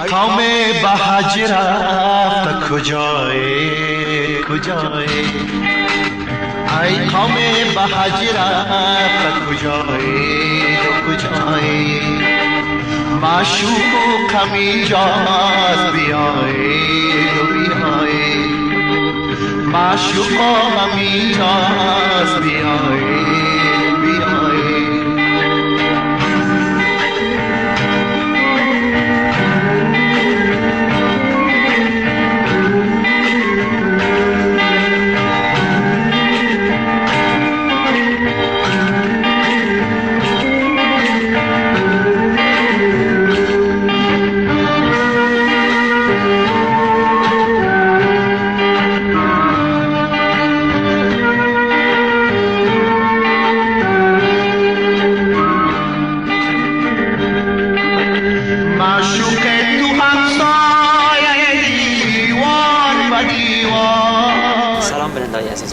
قوم به حج رفت کجای کجای ای قوم به حج رفت کجای تو کجای معشوق اینجاست بیای تو بیای معشوق اینجاست بیای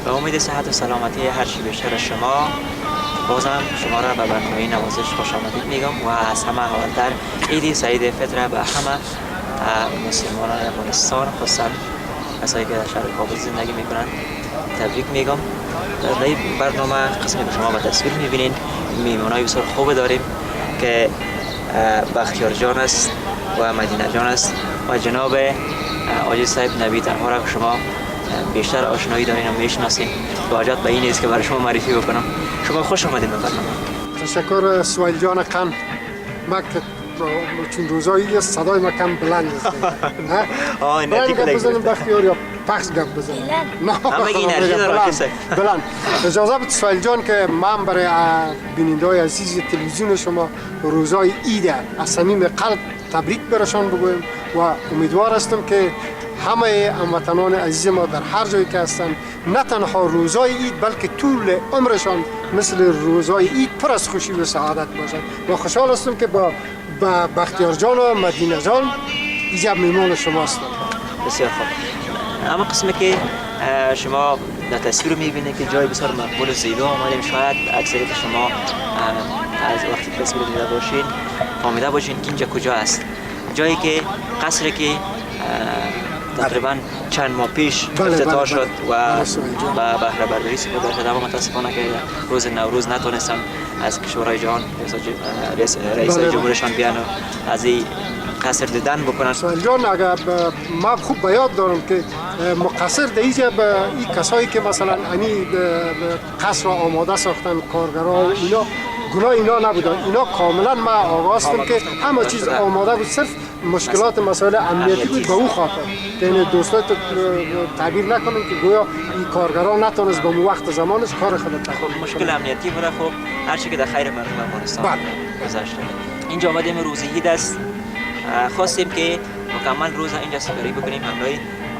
به امید صحت و سلامتی هر چی بیشتر شما بازم شما را به برنامه نوازش خوش آمدید میگم و از همه اولتر عید سعید فطر به همه مسلمانان افغانستان خصوصا کسایی که در شهر کابل زندگی میکنند تبریک میگم. در این برنامه قسمی که شما به تصویر میبینید میمونای بسیار خوب داریم که بختیار جان است و مدینه جان است و جناب آجی صاحب نبی تنها را که شما بیشتر آشنایی دارین و میشناسین و حاجت به این نیست که برای شما معرفی بکنم. شما خوش آمدید به برنامه. تشکر سویل جان قن ما چون روزایی صدای ما کم بلند است. نه دیگه بزنیم بختیار یا پخش گپ بزنیم. همه این انرژی داره که بلند. اجازه بدید سویل جان که من برای بیننده‌های عزیز تلویزیون شما روزای عید از صمیم قلب تبریک برشان بگویم و امیدوار هستم که همه هموطنان عزیز ما در هر جایی که هستند نه تنها روزای عید بلکه طول عمرشان مثل روزای عید پر از خوشی و سعادت باشد و خوشحال هستم که با بختیار جان و مدینه جان اینجا میمون شما هستم. بسیار خوب. اما قسمی که شما در تصویر میبینید که جای بسیار مقبول و زیبا آمدیم. شاید اکثریت شما از وقتی تصویر دیده باشین فهمیده باشین که اینجا کجا است. جایی که قصری که تقریبا چند ماه پیش افتتاح شد و به بهره برداری سپرده شد، اما متاسفانه که روز نوروز نتونستن از کشورهای جهان رئیس جمهورشان بیان و از این قصر دیدن بکنن. سوال جان اگر ما خوب به یاد دارم که مقصر در اینجا به این کسایی که مثلا انی قصر را آماده ساختن کارگران اینا گناه اینا نبودن، اینا کاملا ما آگاه هستم که همه چیز آماده بود، صرف مشکلات مسائل امنیتی بود به او خاطر که این دوستان تعبیر نکنن که گویا این کارگران نتونست به وقت زمانش کار خود بکنن. مشکل امنیتی بود. خب هر چی که در خیر مردم افغانستان گذشته. اینجا آمدیم روز عید است، خواستیم که مکمل روز اینجا سپری بکنیم همراه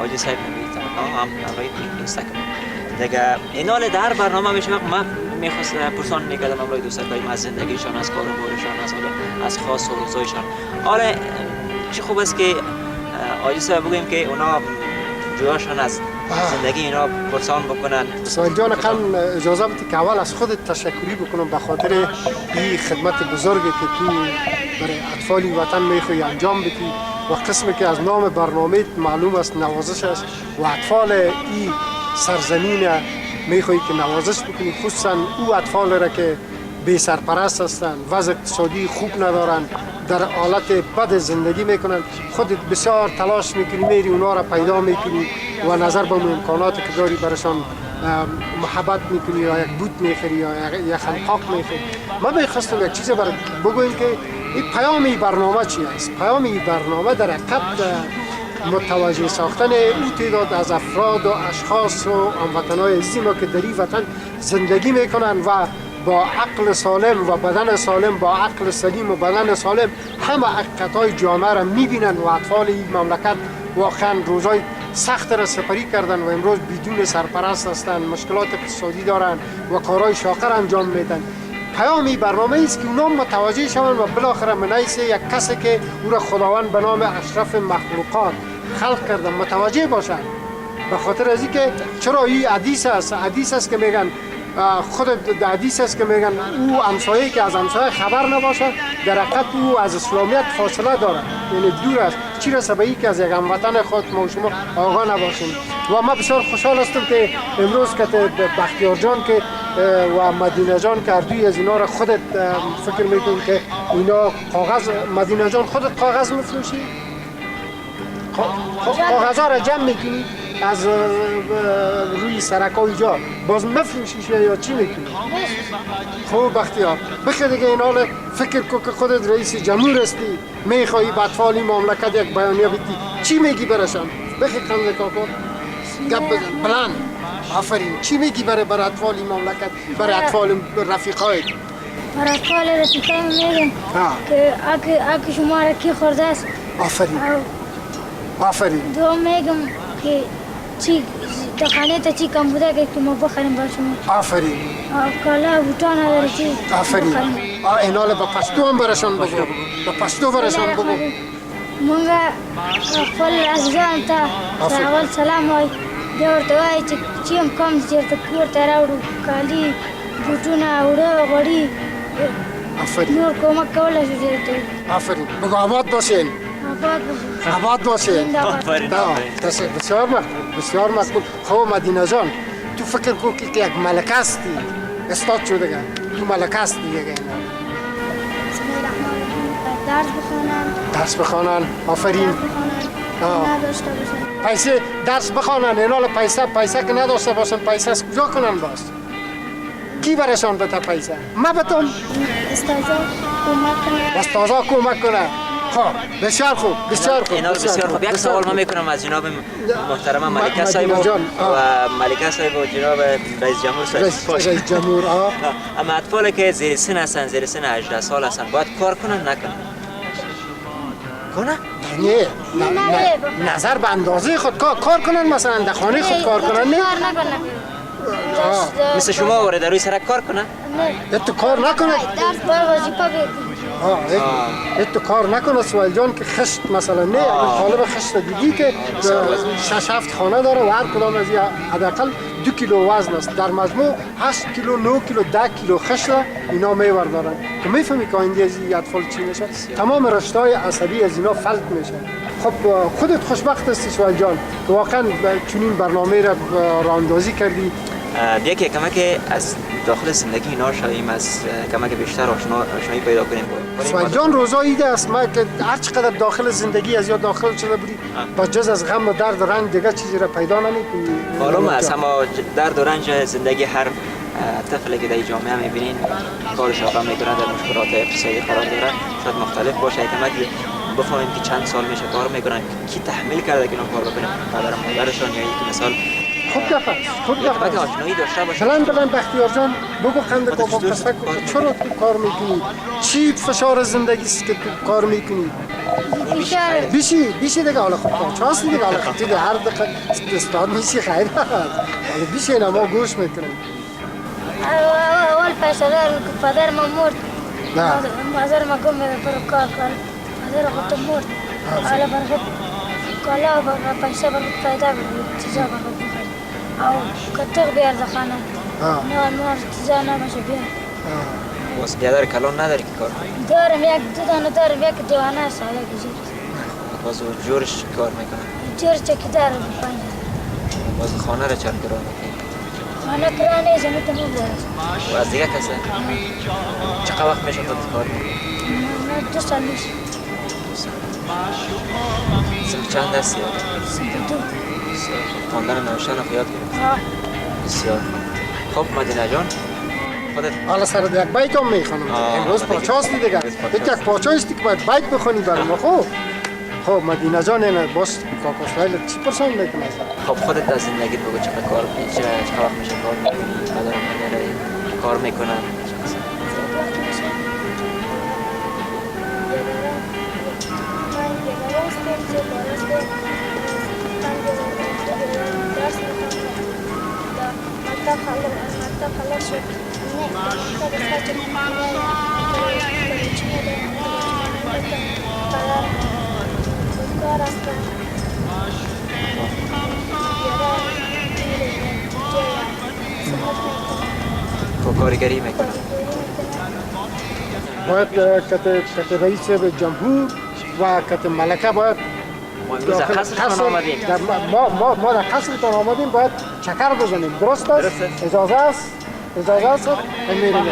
آجی صاحب نبی تنها هم همراه دوستا دیگه. اینال در برنامه میشه ما میخواست پرسان میکردم همراه دوستا که از زندگیشان، از کاروبارشان، از خاص و روزایشان. حالا چه خوب است که آجی صاحب بگوییم که اونا جویاشان از زندگی اینا پرسان بکنن. سوال جان قن اجازه بدید که اول از خودت تشکری بکنم به خاطر این خدمت بزرگی که تو برای اطفال وطن میخوای انجام بدی و قسمی که از نام برنامه معلوم است نوازش است و اطفال این سرزمین میخوای که نوازش بکنی، خصوصا او اطفال را که بی سرپرست هستند، وضع اقتصادی خوب ندارن، در حالت بد زندگی میکنن، خودت بسیار تلاش میکنی میری اونا را پیدا میکنی و نظر به امکانات که داری برشان محبت میکنی یا یک بوت میخری یا یک خنقاق میخری. من میخواستم یک چیز برای بگویم که این پیام این برنامه چی است. پیام این برنامه در حقیقت متوجه ساختن او تعداد از افراد و اشخاص و هموطنان عزیز ما که در این وطن زندگی میکنن و با عقل سالم و بدن سالم، با عقل سلیم و بدن سالم همه حقیقت‌های جامعه را می‌بینن و اطفال این مملکت واقعا روزای سخت را سپری کردن و امروز بدون سرپرست هستند، مشکلات اقتصادی دارن و کارهای شاقر انجام میدن. پیامی برنامه است که اونا متوجه شوند و بالاخره منایسه یک کسی که او را خداوند به نام اشرف مخلوقات خلق کرده متوجه باشند. به خاطر از اینکه چرا این حدیث است که میگن خود در حدیث است که میگن او همسایه که از همسایه خبر نباشه در حقیقت او از اسلامیت فاصله داره، یعنی دور است. چی رسه به که از یک هموطن خود ما شما آگاه نباشیم. و ما بسیار خوشحال هستم که امروز که بختیار جان که و مدینه جان که دوی از اینا را خودت فکر میکنی که اینا کاغذ، مدینه جان خودت کاغذ میفروشی؟ کاغذ ها را جمع میکنی از روی سرکای جا باز مفروشیش یا چی میکنی؟ خوب بختیار بخیر دیگه این حال فکر کن که خودت رئیس جمهور هستی، میخوایی به اطفال این مملکت یک بیانیه بدی، چی میگی برشان؟ بخیر خنده کاکا گپ بزن بلند. آفرین. چی میگی برای اطفال این مملکت، برای اطفال رفیقایت؟ برای اطفال رفیقای میگم که اگه شما را کی خورده است. آفرین. آفرین. دو میگم که چی دخانه تا چی کم بوده که ما بخریم بر شما. آفرین. کالا بوتان نداره چی. آفرین. این حال با پشتو هم برشان بگو. با پشتو برشان بگو. منگا خپل عزیزان ته اول سلام وای ورته وایي چې چې هم کوم چېرته کور ته راوړو کالي بوټونه اوړه غوړي نور کومک کولی شو چې ته. آفرین. بگو آباد باشین. آباد باشین. بسیار مقبول. خب مدینه جان تو فکر کن که یک ملکه هستی، استاد شده دیگه، تو ملکه هستی دیگه. درس بخوانن. آفرین. پیسه درس بخوانن، این حال پیسه که نداشته باشن پیسه از کجا کنن باز؟ کی برشان بده پیسه؟ ما بتم استاذا کمک کنه. خب بسیار خوب. بسیار خوب. یک سوال ما میکنم از جناب محترم ملکه صاحب و ملکه صاحب و جناب رئیس جمهور صاحب. رئیس جمهور اما اطفالی که زیر سن هستن، زیر سن 18 سال هستن، باید کار کنن نکنن؟ کنن؟ نه نظر به اندازه خود کار کنن، مثلا در خانه خود کار کنن. نه مثل شما وارد روی سرک کار کنن؟ نه تو کار نکنه. درس باید وظیفه بگی. تو کار نکنه سوال جان که خشت مثلا نه اگه طالب خشت دیدی که 6-7 خانه داره و هر کدام از حداقل 2 کیلو وزن است، در مجموع 8 کیلو 9 کیلو 10 کیلو خشت اینا میور دارن که میفهمی که آینده از این اطفال چی میشه، تمام رشته‌های عصبی از اینا فلت میشه. خب خودت خوشبخت هستی سوال جان که واقعا چنین برنامه را راهاندازی کردی. یکی کمک از داخل زندگی اینا شویم، از کمک بیشتر آشنایی پیدا کنیم. سوال جان روزا ایده است ما که هر چقدر داخل زندگی از یا داخل شده بودی با جز از غم و درد و رنج دیگه چیزی را پیدا نمی‌کنی. معلومه است، اما درد و رنج زندگی هر طفلی که در جامعه می‌بینین کارش آقا میکنه، در مشکلات اقتصادی قرار داره، شاید مختلف باشه. کمک بفهمیم که چند سال میشه کار میکنن، کی تحمل کرده که اینا کار بکنه، پدر و مادرشان یا یکی مثال. خوب گفت. آشنایی داشته باشه. بلند بختیار جان بگو خنده کاکا قصه کن چرا تو کار میکنی؟ چی فشار زندگی است که تو کار میکنی؟ بیشی دیگه حالا خب چاست دیگه حالا خب دیگه هر دقیقه استاد میشی خیر هست حالا بیشی اینا ما گوش میکنیم. اول فشار پدر ما مرد، مادر ما گم برو کار پدر خود مرد، حالا برخود کالا و پیسه برخود پیدا بود چیزا برخود بخرید او کتق بیار دخانه نوار چیزا نمشه بیار. واسه بیادر کلان نداری که کار کنی؟ دارم یک دو دانه دارم، یک جوانه است حالا که جور باز جورش کار میکنه؟ جور چکی دارم پایین باز خانه را چند کرا میکنی؟ خانه کرا نیست همیتا مبارد و از دیگه کسه؟ چقدر وقت میشه خود کار کنی؟ نه 2 سال میشه. سنف چند هستی؟ خواندن و نوشتن رو یاد گرفتی؟ بسیار خوب. مدینه جان خودت حالا سر یک بیت هم میخونم امروز پاچاستی دیگه یک پاچاستی که باید بیت بخونی برای ما. خب مدینه جان اینه باش کاکا سویل چی پرسان میکنه؟ خب خودت در زندگیت بگو چقدر کار میکنی، چقدر وقت میشه کار میکنی، پدر و مادر کار میکنن؟ کارگری میکنه؟ باید کت رئیس جمهور و کت ملکه باید ما امروز در قصرتان آمدیم. ما در قصرتان آمدیم باید چکر بزنیم. درست است؟ اجازه است؟ اجازه است؟ میریم.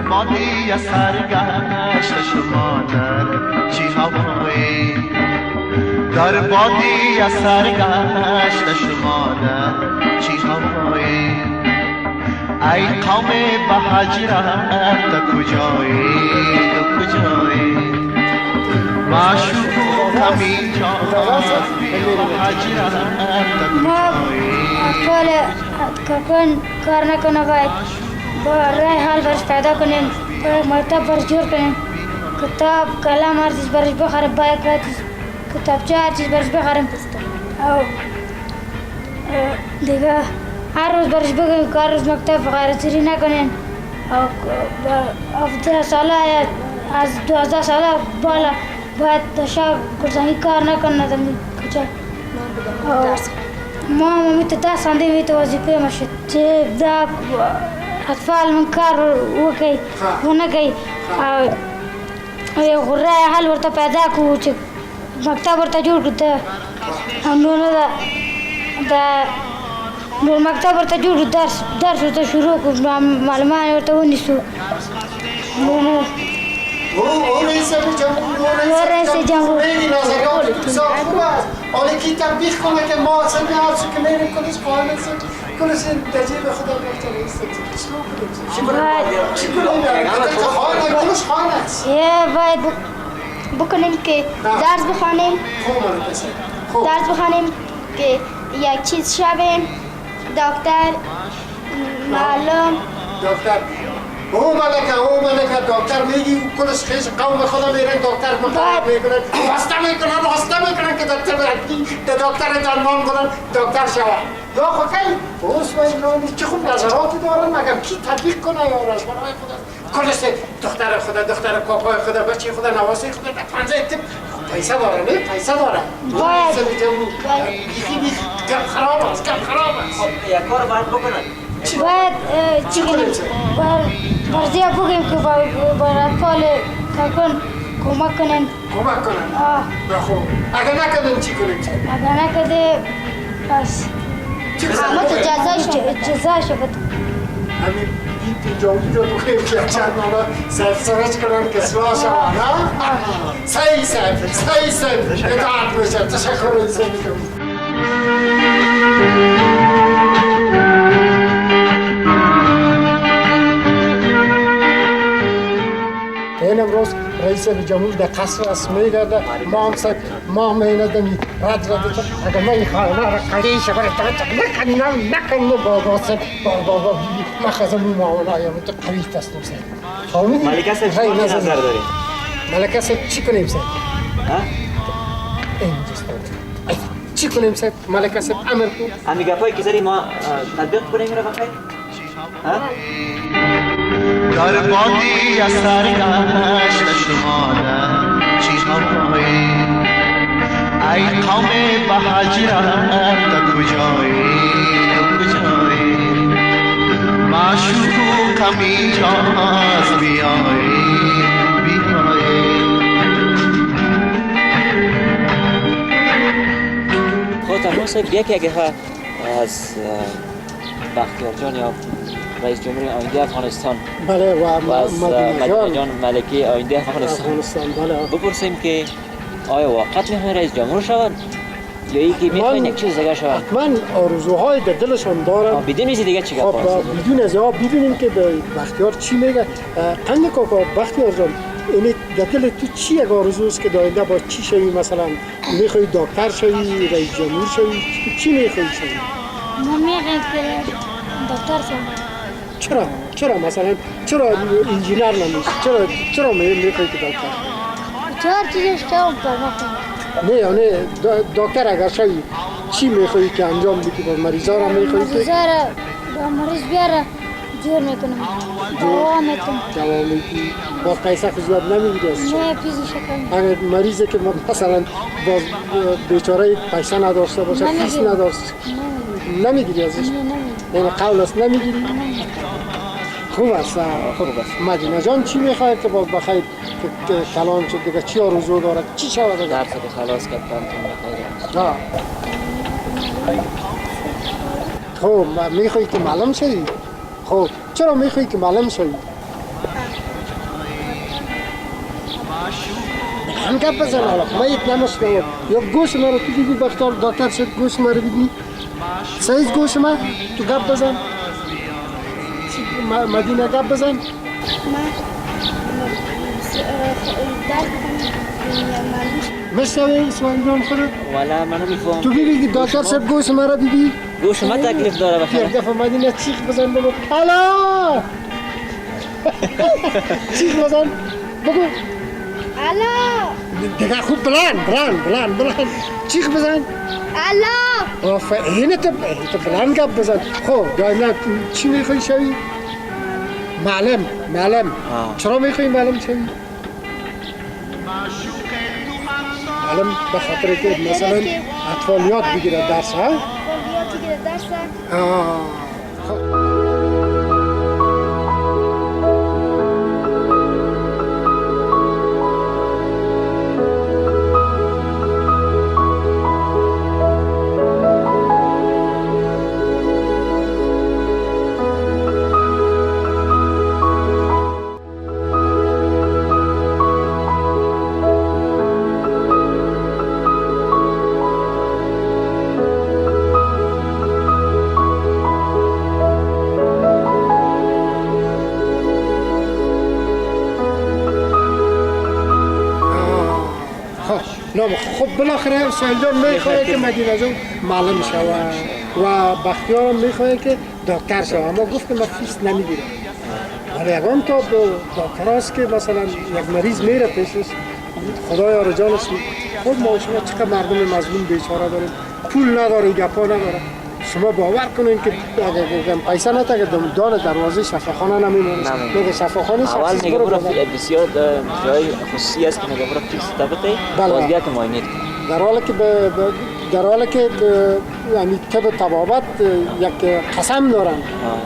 بادی سرگشت شما در چی هوایی در بادی سرگشت شما در چی هوایی ای قوم به هجرت تو کجایی تو کجایی معشوق همین جا به هجرت تو کجایی اطفال کار نکنه باید با رای حال برش پیدا کنیم مکتب برش جور کنیم کتاب کلم هر چیز برش بخریم باید کتابچه هر چیز برش بخریم او دیگه هر روز برش بگیم که هر روز مکتب غیرتیری نکنیم او 17 ساله از 12 ساله بالا باید دشا کرزنگی کار نکنه در کجا ما میتو دست هنده میتو وظیفه مشد چه دا اطفال من کار وکی ونکی یو رای حل ورته پیدا کو چې مکتب ورته جوړ کړ نو مکتب ورته جوړ درس ورته شروع کو معلومات ورته ونیسو نو رئیس جمهور حالا کی تنبیه کنه که ما اصلا هرچی که میریم کلش قانون کلش دجیل خدا گفته رئیس چی کنیم کلش خانه است باید بکنیم که درس بخوانیم درس بخوانیم که یک چیز شویم دکتر معلم دکتر او ملکه دکتر میگی کلش خیش قوم خدا میرن دکتر مطالب میکنن واسطه میکنن که دکتر درمان کنن دکتر شود یا خواهی بوس و ایرانی چه خوب نظراتی دارن مگم کی تطبیق کنه یا راش برای خدا کلش دختر خدا دختر کاکای خدا بچه خدا نواسه خدا در پنجه تیم پیسه داره نه پیسه داره باید گم خراب است یک کار باید بکنن باید چی کنیم؟ برزیه بگیم که باید اطفال کاکن کمک کنن بخو اگه نکردن چی کنیم؟ اگه نکرده پس همه تو جزای شد همین این جاوید رو بخیر که چند مالا سرچ کنن که سوا شما نه؟ صحیح اطاعت میشه تشکر رئیس میکنم این امروز رئیس جمهور در قصر است میگرده ما هم اینه دمی رد اگر من این خانه را قلیش برای نکنم بابا سب بابا بیبی من خزم این معامله هایم تو قوی تستیم سر ملکه صاحب چی نظر داریم؟ ملکه صاحب چی کنیم سر؟ چی کنیم سر؟ ملکه صاحب امر کن همی گفایی که سری ما تطبیق کنیم را بخیر؟ در بادی سرگشت شما در چی هوایی ای قوم به هجرت کجایی معشوق کمی جاست بیایی خودتان صاحب یکی اگه از بختیار جان یا رئیس جمهوری آینده افغانستان بله و از مدینه جان ملکه آینده افغانستان بپرسیم که آیا واقعا میخواین رئیس جمهور شود یا اینکه میخواین یک چیز دیگه شود؟ من آرزوهای در دلشان دارم. بدون از دیگه چی گپ است؟ بدون از بدونیم که به بختیار چی میگه. قند کاکا بختیار جان این در دل تو چی یک آرزوست که داینده با چی شوی؟ مثلا میخوای دکتر شوی، رئیس جمهور شوی، چی میخوای شوی؟ من میخوام که دکتر شوم. چرا مثلا چرا انجینر نمیشی؟ چرا میخوای که دکتر؟ چهار چیزش شوم پر نه یعنی دکتر اگر شوی چی میخوای که انجام بدی؟ با مریضا را میخوای که مریضا را با مریض بیاره جور میکنم، دوا میکنم. دوا میکنی؟ با پیسه خود زیاد نمیگیری از نه پیزی شکم. اگر مریضه که مثلا باز بیچاره پیسه نداشته باشه، فیس نداشته، نمیگیری ازش؟ یعنی قول است نمیگیری؟ خوب است. مدینه جان چی میخواد که باز بخیر که کلان شد دیگه؟ چی آرزو داره؟ چی شود؟ درس که خلاص کردم تو بخیر. خب میخوای که معلم شوی؟ خب چرا میخوای که معلم شوی؟ هم گپ بزن حالا، من یک نمشنم یا گوش ما رو تو دیدی بختار دکتر شد گوش ما رو دیدی؟ سایز گوش ما تو گپ بزن مدینه گپ بزن. من مشتوی اسماعیل جان خودت؟ والا من نمیفهم. تو ببینی دکتر شد گوش ما رو دیدی؟ گوش ما تکلیف داره بخیر. یک دفعه مدینه چیخ بزن بگو الا چیخ بزن بگو الا دیگه خوب بلند چیخ بزن الا اینه تو بلند گپ بزن. خب داینا چی میخوای شوی؟ معلم. چرا میخوای معلم شوی؟ معلم به خاطر که مثلا اطفال یاد بگیره درس ها؟ یاد بگیره درس. خب خب بالاخره سایل جان میخواه که مدینه جان معلم شود و بختیار میخواه که دکتر شود، اما گفت که من فیس نمیگیرم. ولی اگرم تا دکتر هست که مثلا یک مریض میره پیشش خدایا رو جانش خود ما شما چقدر مردم مظلوم بیچاره داریم، پول نداره، گپا نداره. شما باور کنین که اگر پیسه نتاگه دان دروازه شفاخانه نمیمونه. میگه شفاخانه اول میگه برو بسیار جای خصوصی است که میگه برو فیس تبته باز بیا که معاینه کن. در حالی که یعنی طب طبابت یک قسم دارن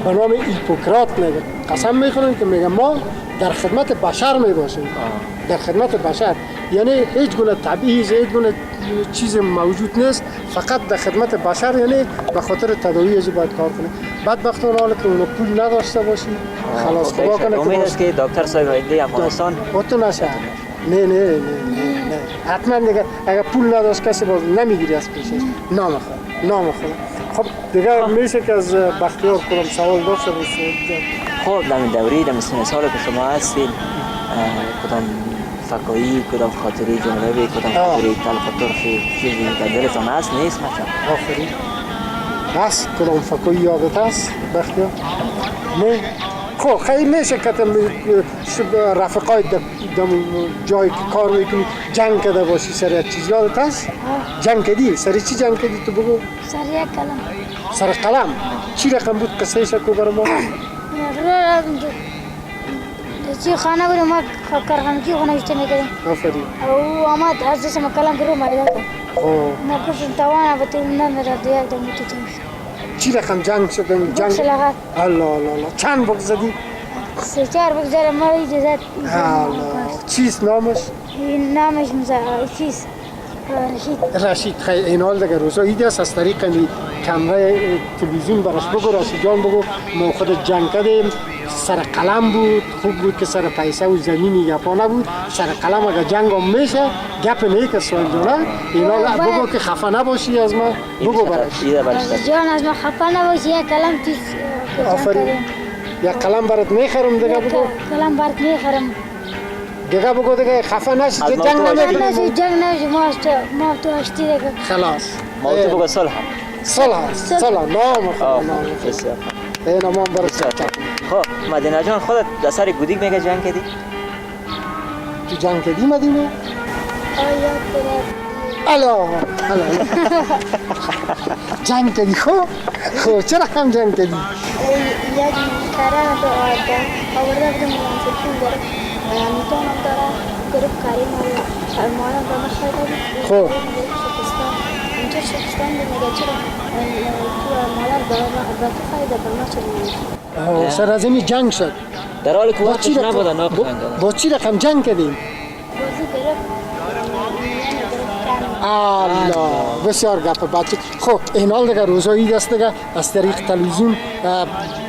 به نام هیپوکرات میگه قسم میخورن که میگه ما در خدمت بشر میباشیم. در خدمت بشر یعنی هیچ گونه تبعیض، هیچ گونه چیز موجود نیست، فقط در خدمت بشر، یعنی به خاطر تداوی از باید کار کنه. بدبختانه حالا که اون پول نداشته باشی خلاص خدا کنه امید است که دکتر صاحب آینده افغانستان تو نشه. نه حتما دیگه اگر پول نداشت کسی باز نمیگیری از پیشش. نامخواه. خب دیگه میشه که از بختیار کنم سوال داشته باشید. خب در دوری در سن سال که شما هستید کدام فکایی، کدام خاطری جالبی، کدام خاطری تلخ و ترخی چیزی در دلتان هست نیست مثلا؟ آفرین هست کدام فکایی یادت هست بختیار؟ نه خب خیلی میشه که رفقای جایی که کار میکنی جنگ کرده باشی سر یک چیز یادت هست؟ جنگ کردی؟ سر چی جنگ کردی تو بگو؟ سر یک قلم. سر قلم؟ چی رقم بود قصه شکو برای ما؟ چی خانه بودم ما کارخانگی خانه بیشتر میکردیم. آفرین. او آمد از دست ما قلم گروه مایده کن. ما گفتم توانه با تو نمیره دیگه دو میتونیم. چی رقم جنگ شدن؟ بکس لغت. الله چند بکس زدی؟ 3-4 بکس زدم ما اجازت. چیست نامش؟ نامش چیست؟ رشید. خیلی این حال دیگه روزا ایدی است از طریق کمره تلویزیون براش بگو رشید جان بگو ما خود جنگ کردیم سر قلم بود، خوب بود که سر پیسه و زمینی گپا نبود. سر قلم اگر جنگ هم میشه گپ نیک سوال جانه این حال بگو که خفه نباشی از ما بگو براش جان از ما خفه نباشی یک قلم تیز آفرین یک قلم برات میخرم دیگه بگو قلم برات میخرم دیگه بگو دیگه خفه نشی که جنگ نشی جنگ نشی ما تو اشتی دیگه خلاص موضوع بگو صلح نام بسیار این امان برسید خب مدینه جان خودت در سر گودیگ میگه جنگ کردی؟ تو جنگ کردی مدینه؟ یاد برد الا جنگ کردی خب چرا هم جنگ کردی؟ یک کاران تو آورده بودم منصفون داره میتونم داره گروه کاری مالا با مخواهی داری خب اینجا شکستان دیگه چرا تو مالا با تو فایده با ما چرا سر از این جنگ شد در حال که وقتش نبوده با چی رقم جنگ کردیم؟ بازی گرفت الله بسیار گپ بچه خب این حال دیگه روزایی دست دیگه از طریق تلویزیون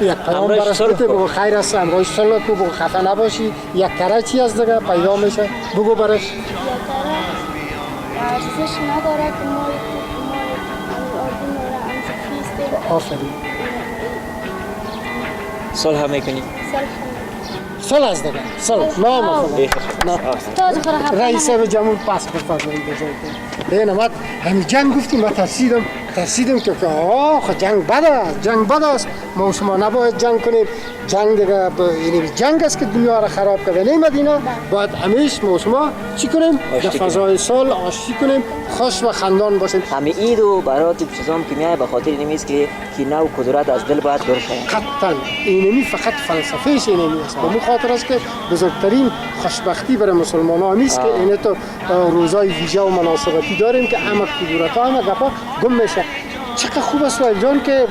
یک پیام برسته بگو خیر است امروز صلح کو بگو خفه نباشی یک کره چی از دیگه پیدا میشه بگو برش یک کره ارزش نداره که ما آردین را آفرین صلح میکنی؟ صلح از دیگه صلح نام رئیس جمهور پاس بفرمایید این امد همین جنگ گفتیم ما ترسیدم که آخ جنگ بد است ما شما نباید جنگ کنیم جنگ دیگه یعنی جنگ است که دنیا را خراب کرده نه مدینه باید همیشه ما شما چی کنیم در فضای صلح آشتی کنیم خوش و خندان باشیم همین عید و برات چیزام که میای به خاطر اینمیست که کینه و کدورت از دل باید دور شود قطعا اینمی فقط فلسفهش اینمی است به خاطر است که بزرگترین خوشبختی برای مسلمان ها نیست که اینه تو روزای ویژه و مناسبتی داریم که همه کدورت ها همه گپا گم میشه چقدر خوب است ولی جان که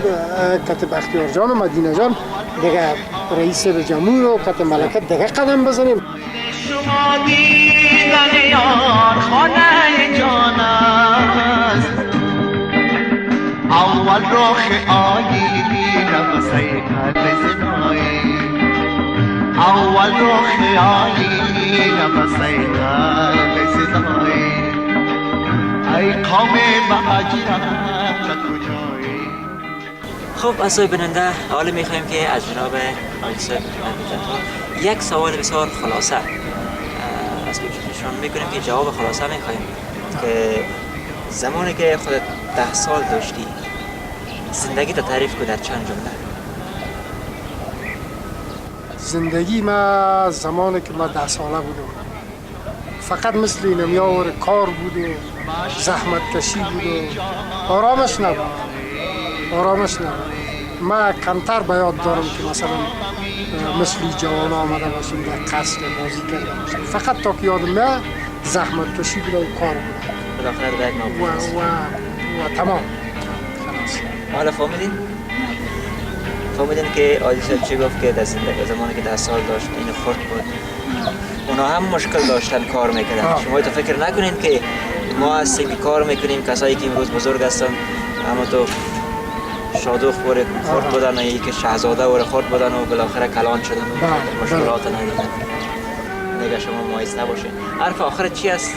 کاتب اختیار جان و مدینه جان دیگه رئیس جمهور و کاتب ملکه دیگه قدم بزنیم شما دیدن یار خانه جان است اول رخ آیینه واسه کل زنایی اول رخ آیینه واسه کل زنایی ای قوم مهاجرت کجایی خب اصلا بیننده حالا میخوایم که از جناب آقای صاحب یک سوال بسیار خلاصه از وجودشون میکنیم که جواب خلاصه میخوایم که زمانی که خودت 10 سال داشتی زندگی تا تعریف کن در چند جمله زندگی ما زمانی که ما 10 ساله بودم فقط مثل اینمیار کار بود و زحمت کشی بود و آرامش نبود ما کمتر به یاد دارم که مثلا مثل جوان آمده باشیم در قصر بازی کرده باشیم فقط تا که یادم نه زحمت کشی بود و کار بود بالاخره به یک نام و تمام خلاص حالا فهمیدین که عادی صاحب چی گفت که در زندگی زمانی که 10 سال داشت این خرد بود اونا هم مشکل داشتن کار میکردن شما تو فکر نکنین که ما هستیم که کار میکنیم کسایی که امروز بزرگ هستن اما تو شادوخ بوره خورد بودن و یکی شهزاده بوره خورد بودن و بالاخره کلان شدن و مشکلات ندیدن دیگه شما مایز نباشین حرف آخر چی است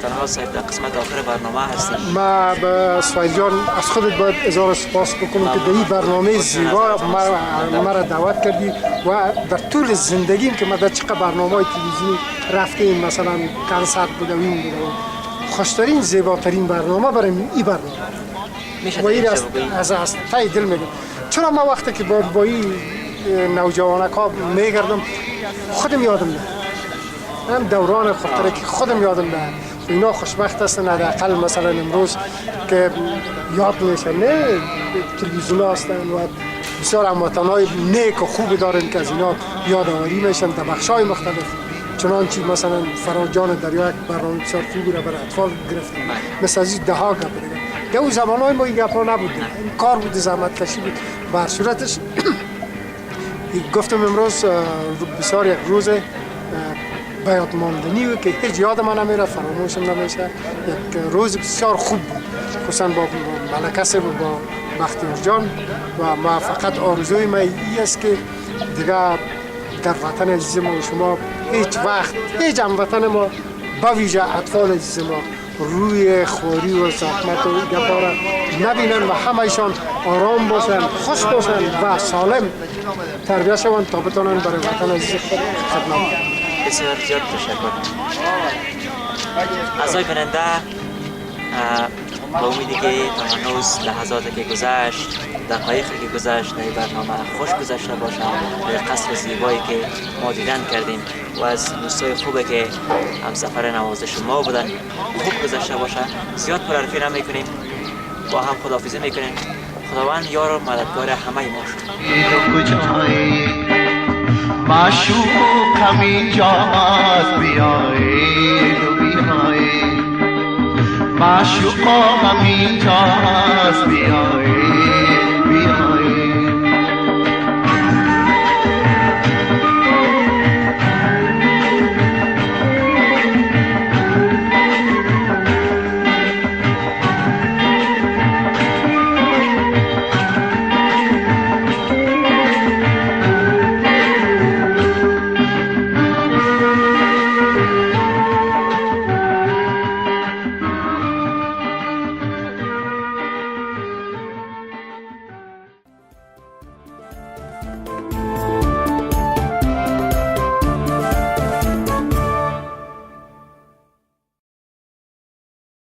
تنها صاحب در قسمت آخر برنامه هستیم ما به سویل جان از خودت باید اظهار سپاس بکنم که در این برنامه زیبا مرا دعوت کردی و در طول زندگیم که ما در چقدر برنامه‌های تلویزیونی رفتیم مثلا کنسرت بوده این بوده خوشترین زیباترین برنامه برای این برنامه و این از تای دل میگم چرا ما وقتی که با این نوجوانک‌ها میگردم خودم یادم نه هم دوران خاطره که خودم یادم نه اینا خوشبخت هستن حداقل مثلا امروز که یاد میشن نه تلویزیون هستن و بسیار هموطن‌های نیک و خوب دارن که از اینا یادآوری میشن در بخش‌های مختلف چنانچه مثلا فراجان دریا یک برنامه بسیار خوبی را برای اطفال گرفتن مثل از این ده ها گپ دیگه اون زمان‌های ما این گپ‌ها نبود این کار بود زحمت کشی بود بر صورتش گفتم امروز بسیار یک روز به یاد ماندنی و که هیچ یاد من نمیره فراموشم نمیشه یک روز بسیار خوب بود خصوصا با ملکه صاحب و با بختیار جان و ما فقط آرزوی ما این است که دیگه در وطن عزیز ما و شما هیچ وقت هیچ هموطن ما به ویژه اطفال عزیز ما روی خواری و زحمت و گپا را نبینن و همه‌شان آرام باشن خوش باشن و سالم تربیت شوند تا بتونن برای وطن عزیز خدمت کنند بسیار زیاد تشکر. اعضای بیننده، با امیدی که تا هنوز لحظاتی که گذشت، دقایقی که گذشت در برنامه خوش گذشته باشد، در قصر زیبایی که ما دیدن کردیم و از دوستای خوبی که همسفر نوازش ما بودن خوب گذشته باشه. زیاد پرحرفی نمیکنیم، با هم خداحافظی میکنیم. خداوند یار و مددگار همه ما شد. معشوق همین جاست، بیایید و بیایید. معشوق همین جاست، بیایید